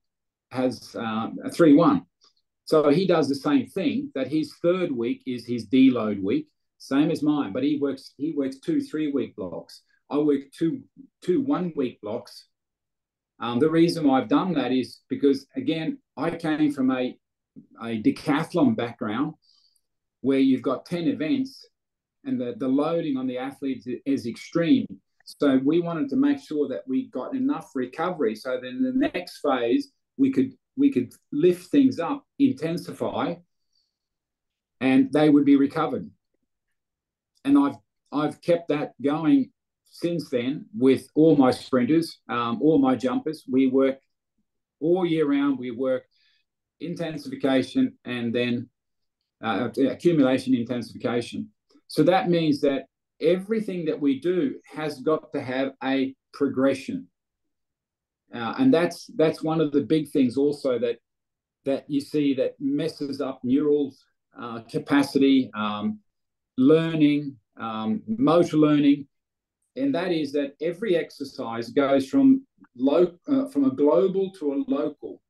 [SPEAKER 2] has a 3-1. So he does the same thing, that his 3rd week is his deload week, same as mine, but he works 2 3-week blocks. I work two 1 week blocks. The reason why I've done that is because, again, I came from a decathlon background where you've got 10 events and the loading on the athletes is extreme. So we wanted to make sure that we got enough recovery so then the next phase we could lift things up, intensify, and they would be recovered. And I've kept that going since then with all my sprinters, all my jumpers. We work all year round. We work intensification and then accumulation intensification. So that means that everything that we do has got to have a progression. And that's one of the big things also that you see that messes up neural capacity, learning, motor learning, and that is that every exercise goes from a global to a local.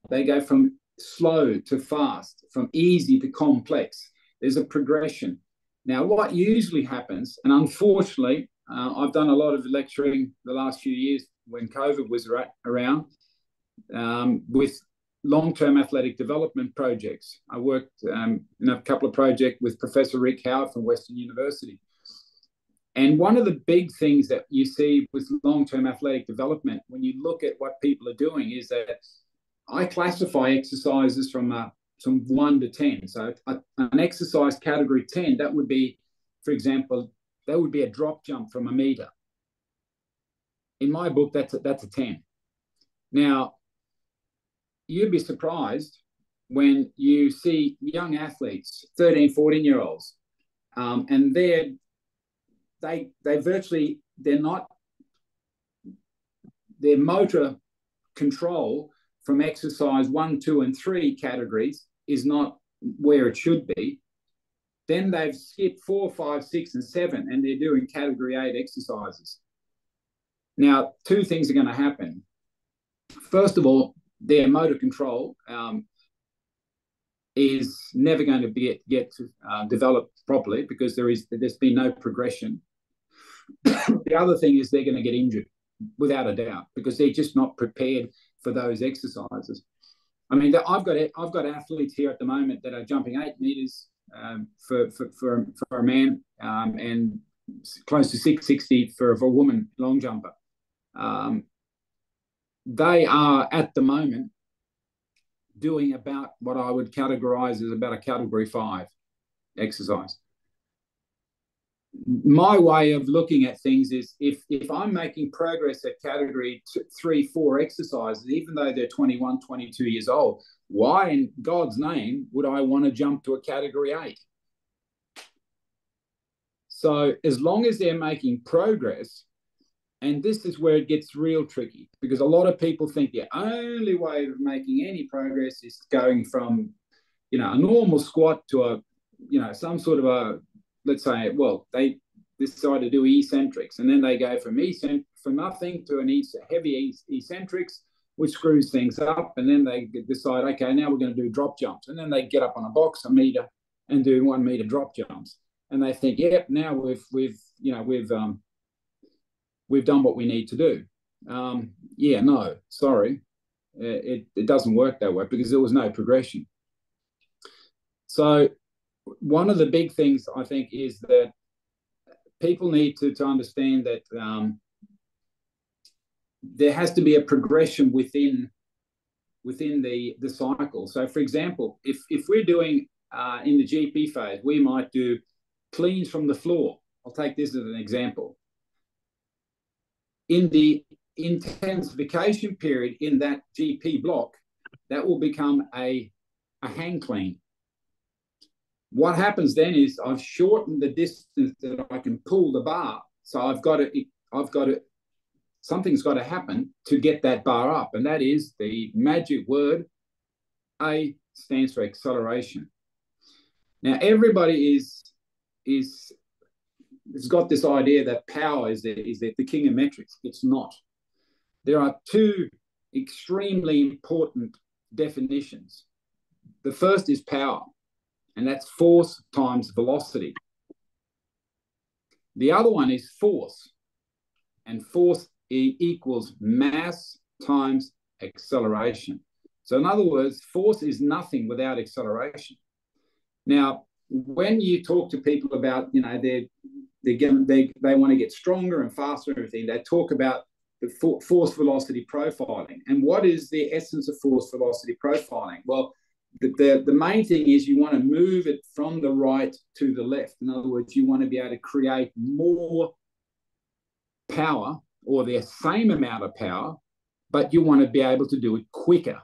[SPEAKER 2] They go from slow to fast, from easy to complex. There's a progression. Now, what usually happens, and unfortunately, I've done a lot of lecturing the last few years when COVID was around with long-term athletic development projects. I worked in a couple of projects with Professor Rick Howard from Western University. And one of the big things that you see with long-term athletic development, when you look at what people are doing, is that I classify exercises from 1 to 10. So an exercise category 10, that would be, for example, that would be a drop jump from 1 meter. In my book, that's a 10. Now, you'd be surprised when you see young athletes, 13, 14-year-olds, and they're not, their motor control from exercise 1, 2, and 3 categories is not where it should be. Then they've skipped 4, 5, 6, and 7, and they're doing category 8 exercises. Now, two things are going to happen. First of all, their motor control is never going to get developed properly because there's been no progression. The other thing is they're going to get injured without a doubt because they're just not prepared for those exercises. I mean, I've got athletes here at the moment that are jumping 8 meters for a man and close to 660 for a woman long jumper. They are at the moment doing about what I would categorize as about a category 5 exercise. My way of looking at things is if I'm making progress at category 3, 4 exercises, even though they're 21, 22 years old, why in God's name would I want to jump to a category 8? So as long as they're making progress, and this is where it gets real tricky because a lot of people think the only way of making any progress is going from, a normal squat to some sort of a, let's say, well, they decide to do eccentrics, and then they go from nothing to an heavy eccentrics, which screws things up, and then they decide, okay, now we're going to do drop jumps, and then they get up on a box a meter and do 1 meter drop jumps, and they think, yep, now we've done what we need to do. No, sorry, it doesn't work that way because there was no progression. So one of the big things I think is that people need to understand that there has to be a progression within the cycle. So, for example, if we're doing in the GP phase, we might do cleans from the floor. I'll take this as an example. In the intensification period in that GP block, that will become a hang clean. What happens then is I've shortened the distance that I can pull the bar. So something's got to happen to get that bar up. And that is the magic word. A stands for acceleration. Now, everybody has got this idea that power is the king of metrics. It's not. There are two extremely important definitions. The first is power, and that's force times velocity. The other one is force, and force equals mass times acceleration. So in other words, force is nothing without acceleration. Now, when you talk to people about, they want to get stronger and faster and everything, they talk about the force velocity profiling. And what is the essence of force velocity profiling? Well, the main thing is you want to move it from the right to the left. In other words, you want to be able to create more power or the same amount of power, but you want to be able to do it quicker.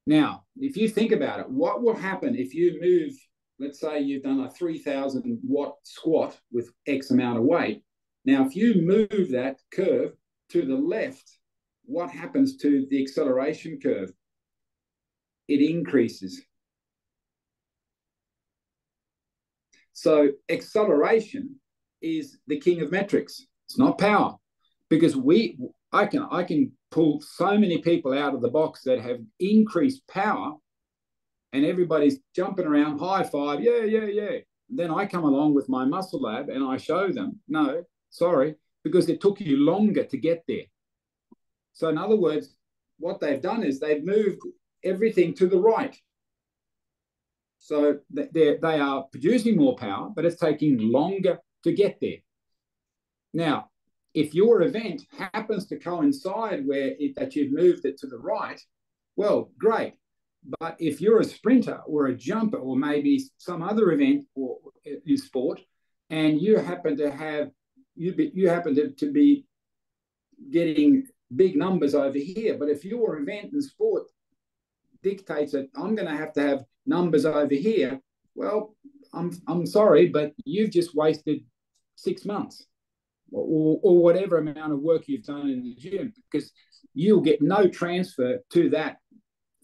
[SPEAKER 2] Now, if you think about it, what will happen if you move, let's say you've done a 3,000 watt squat with X amount of weight. Now, if you move that curve to the left, what happens to the acceleration curve? It increases. So acceleration is the king of metrics. It's not power, because I can pull so many people out of the box that have increased power, and everybody's jumping around, high five, yeah. Then I come along with my muscle lab and I show them, no, sorry, because it took you longer to get there. So in other words, what they've done is they've moved everything to the right. So they are producing more power, but it's taking longer to get there. Now, if your event happens to coincide that you've moved it to the right, well, great. But if you're a sprinter or a jumper or maybe some other event or in sport, and you happen to be getting big numbers over here, but if your event in sport dictates that I'm going to have numbers over here, well, I'm sorry, but you've just wasted 6 months or whatever amount of work you've done in the gym, because you'll get no transfer to that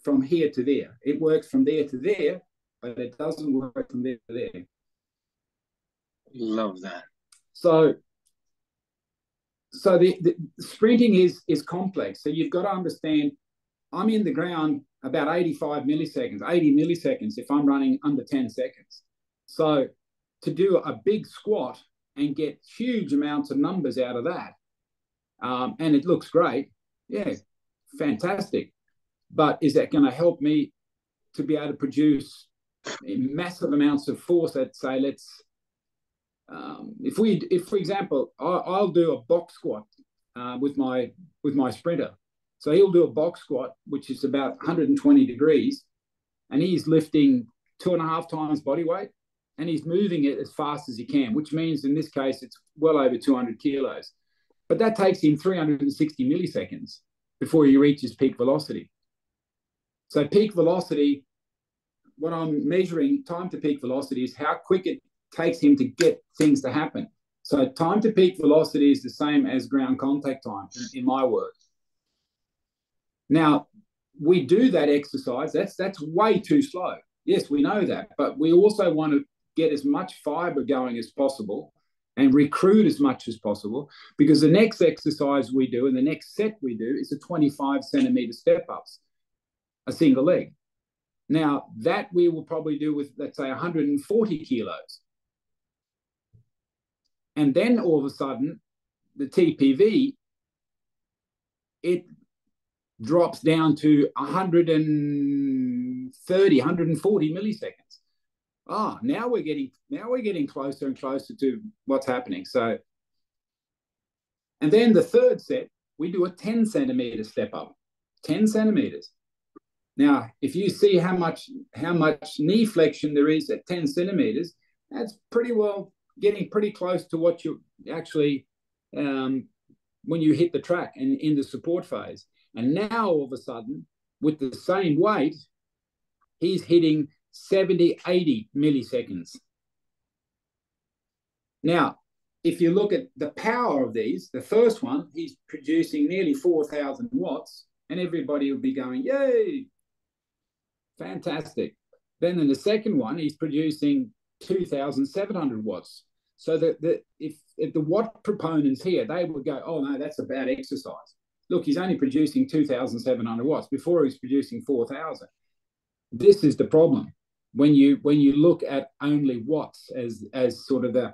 [SPEAKER 2] from here to there. It works from there to there, but it doesn't work from there to there.
[SPEAKER 1] Love that.
[SPEAKER 2] So the sprinting is complex. So you've got to understand, I'm in the ground about 85 milliseconds, 80 milliseconds if I'm running under 10 seconds. So to do a big squat and get huge amounts of numbers out of that, and it looks great, yeah, fantastic. But is that going to help me to be able to produce massive amounts of force at, say, if for example, I'll do a box squat with my sprinter. So he'll do a box squat, which is about 120 degrees, and he's lifting 2.5 times body weight, and he's moving it as fast as he can, which means in this case it's well over 200 kilos. But that takes him 360 milliseconds before he reaches peak velocity. So peak velocity, what I'm measuring, time to peak velocity, is how quick it takes him to get things to happen. So time to peak velocity is the same as ground contact time in my work. Now, we do that exercise. That's way too slow. Yes, we know that. But we also want to get as much fiber going as possible and recruit as much as possible, because the next exercise we do and the next set we do is a 25 centimeter step ups, a single leg. Now, that we will probably do with, let's say, 140 kilos. And then all of a sudden, the TPV, it drops down to 130, 140 milliseconds. Now we're getting closer and closer to what's happening. So, and then the third set, we do a 10 centimeter step up, 10 centimeters. Now, if you see how much knee flexion there is at 10 centimeters, that's pretty well getting pretty close to what you actually, when you hit the track and in the support phase. And now all of a sudden, with the same weight, he's hitting 70, 80 milliseconds. Now, if you look at the power of these, the first one, he's producing nearly 4,000 watts, and everybody will be going, yay, fantastic. Then in the second one, he's producing 2,700 watts. So that if the watt proponents here, they would go, oh, no, that's a bad exercise. Look, he's only producing 2,700 watts. Before he's producing 4,000. This is the problem. When you look at only watts as sort of the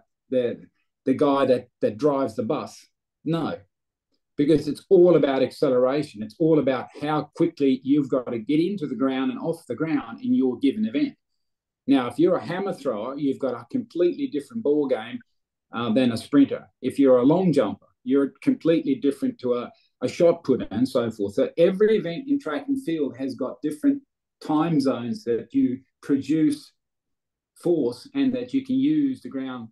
[SPEAKER 2] guy that drives the bus. No, because it's all about acceleration. It's all about how quickly you've got to get into the ground and off the ground in your given event. Now, if you're a hammer thrower, you've got a completely different ball game than a sprinter. If you're a long jumper, you're completely different to a shot putter and so forth. So every event in track and field has got different time zones that you produce force and that you can use the ground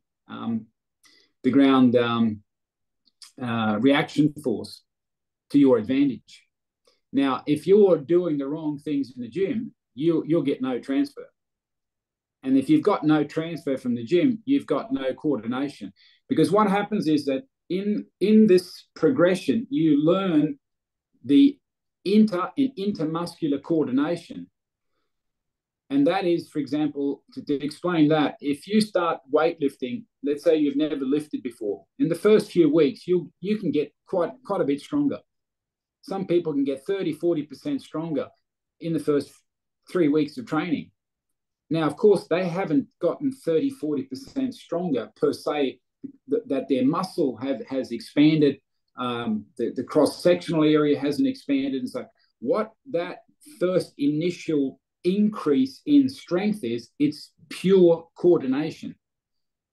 [SPEAKER 2] reaction force to your advantage. Now, if you're doing the wrong things in the gym, you'll get no transfer. And if you've got no transfer from the gym, you've got no coordination. Because what happens is that in this progression, you learn the inter and intermuscular coordination. And that is, for example, to explain that, if you start weightlifting, let's say you've never lifted before, in the first few weeks, you can get quite a bit stronger. Some people can get 30, 40% stronger in the first 3 weeks of training. Now, of course, they haven't gotten 30, 40% stronger per se, that their muscle has expanded, the cross-sectional area hasn't expanded. And so what that first initial increase in strength is, it's pure coordination.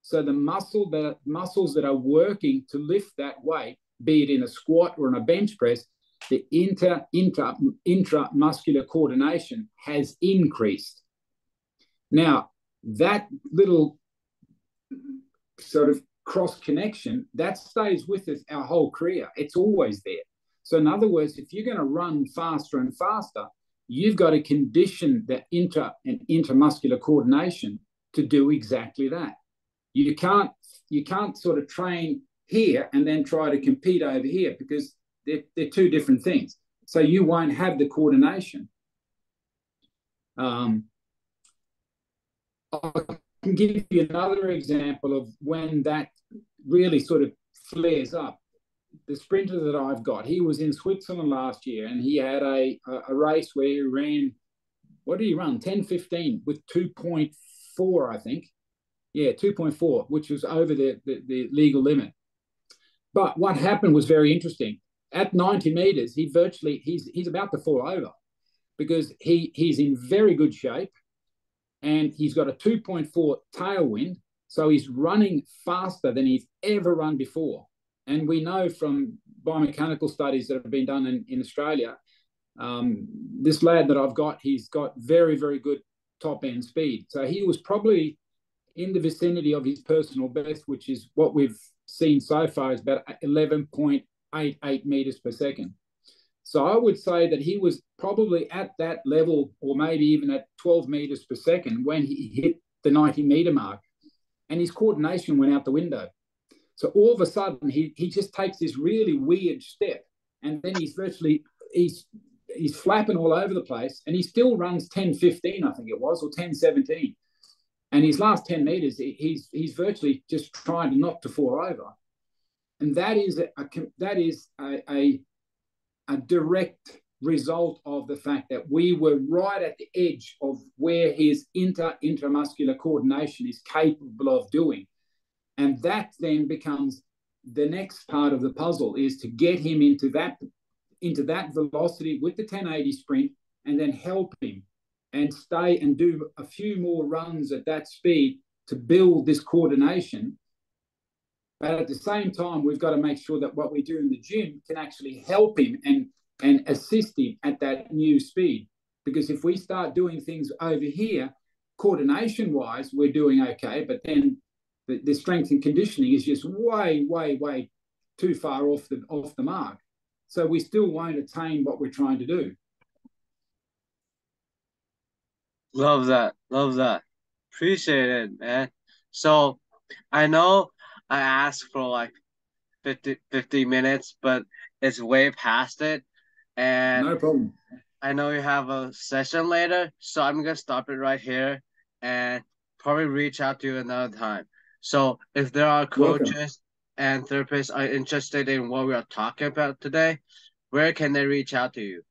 [SPEAKER 2] So the muscles that are working to lift that weight, be it in a squat or in a bench press, the intramuscular coordination has increased. Now, that little sort of cross connection, that stays with us our whole career. It's always there. So in other words, if you're going to run faster and faster, you've got to condition the intermuscular coordination to do exactly that. You can't sort of train here and then try to compete over here, because they're two different things. So you won't have the coordination. I can give you another example of when that really sort of flares up. The sprinter that I've got, he was in Switzerland last year, and he had a race where he ran, what did he run? 10:15 with 2.4, I think. Yeah, 2.4, which was over the legal limit. But what happened was very interesting. At 90 meters, he's about to fall over because he's in very good shape, and he's got a 2.4 tailwind, so he's running faster than he's ever run before. And we know from biomechanical studies that have been done in Australia, this lad that I've got, he's got very, very good top-end speed. So he was probably in the vicinity of his personal best, which is what we've seen so far, is about 11.88 meters per second. So I would say that he was probably at that level, or maybe even at 12 meters per second when he hit the 90-meter mark, and his coordination went out the window. So all of a sudden, he just takes this really weird step, and then he's flapping all over the place, and he still runs 10:15, I think it was, or 10:17. And his last 10 meters, he's virtually just trying not to fall over. And that is a direct result of the fact that we were right at the edge of where his intramuscular coordination is capable of doing. And that then becomes the next part of the puzzle, is to get him into that velocity with the 1080 sprint, and then help him and stay and do a few more runs at that speed to build this coordination. But at the same time, we've got to make sure that what we do in the gym can actually help him and assist him at that new speed. Because if we start doing things over here, coordination-wise, we're doing okay, but then the strength and conditioning is just way, way, way too far off the mark. So we still won't attain what we're trying to do.
[SPEAKER 1] Love that. Love that. Appreciate it, man. So I know I asked for like 50 minutes, but it's way past it. And
[SPEAKER 2] no problem.
[SPEAKER 1] I know you have a session later, so I'm going to stop it right here and probably reach out to you another time. So if there are coaches and therapists are interested in what we are talking about today, where can they reach out to you?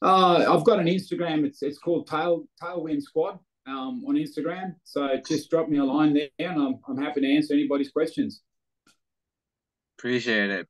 [SPEAKER 2] I've got an Instagram. It's called Tailwind Squad on Instagram. So just drop me a line there, and I'm happy to answer anybody's questions.
[SPEAKER 1] Appreciate it.